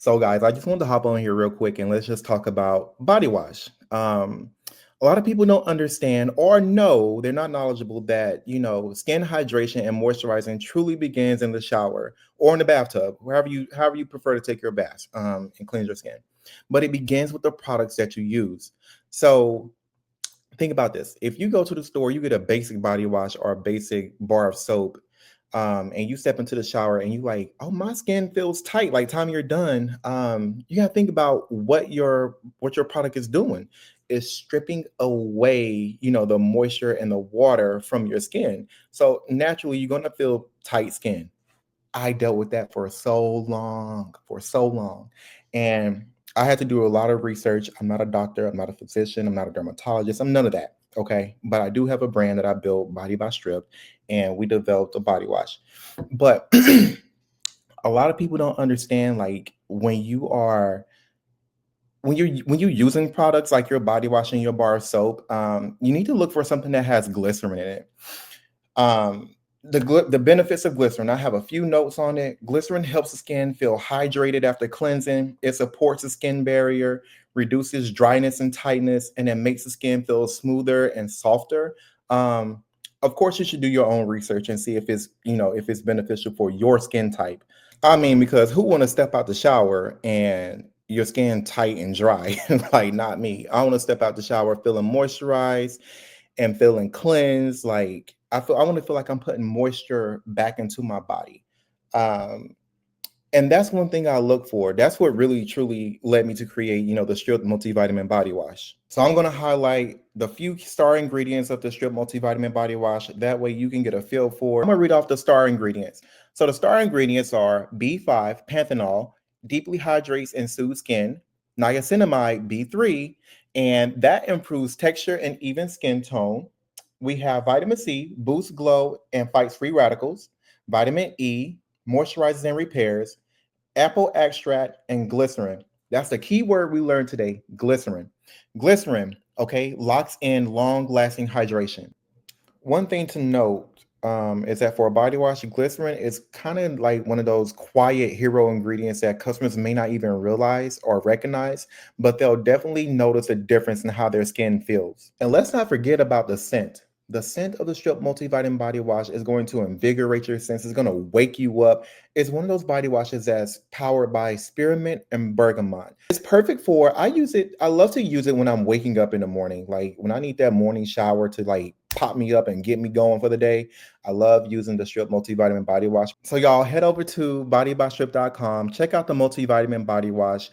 So, guys, I just wanted to hop on here real quick and let's just talk about body wash. A lot of people don't understand or know they're not knowledgeable that skin hydration and moisturizing truly begins in the shower or in the bathtub, however you prefer to take your bath and cleanse your skin. But it begins with the products that you use. So think about this. If you go to the store, you get a basic body wash or a basic bar of soap, and you step into the shower and you like, oh, my skin feels tight. Like time you're done, you gotta think about what your product is doing. Is stripping away, the moisture and the water from your skin. So naturally, you're gonna feel tight skin. I dealt with that for so long. And I had to do a lot of research. I'm not a doctor, I'm not a physician, I'm not a dermatologist, I'm none of that. Okay. But I do have a brand that I built, Body by Strip, and we developed a body wash. But a lot of people don't understand like when you're using products like your body wash and your bar of soap, you need to look for something that has glycerin in it. The benefits of glycerin. I have a few notes on it. Glycerin helps the skin feel hydrated after cleansing. It supports the skin barrier, reduces dryness and tightness, and it makes the skin feel smoother and softer. Um, of course, you should do your own research and see if it's beneficial for your skin type. I mean, because who want to step out the shower and your skin tight and dry? Like, not me. I want to step out the shower feeling moisturized and feeling cleansed. Like I want to feel like I'm putting moisture back into my body. Um, and that's one thing I look for. That's what really truly led me to create, the Stripped Multivitamin Body Wash. So I'm going to highlight the few star ingredients of the Stripped Multivitamin Body Wash. That way you can get a feel for. I'm going to read off the star ingredients. So the star ingredients are B5, panthenol, deeply hydrates and soothes skin, niacinamide, B3, and that improves texture and even skin tone. We have vitamin C, boosts glow and fights free radicals. Vitamin E, moisturizes and repairs. Apple extract and glycerin. That's the key word we learned today, glycerin. Glycerin, okay, locks in long lasting hydration. One thing to note is that for a body wash, glycerin is kind of like one of those quiet hero ingredients that customers may not even realize or recognize, but they'll definitely notice a difference in how their skin feels. And let's not forget about the scent. The scent of the Strip Multivitamin Body Wash is going to invigorate your senses. It's going to wake you up. It's one of those body washes that's powered by spearmint and bergamot. It's perfect for, I use it, I love to use it when I'm waking up in the morning. Like when I need that morning shower to like pop me up and get me going for the day. I love using the Strip Multivitamin Body Wash. So y'all head over to bodybystrip.com, check out the Multivitamin Body Wash.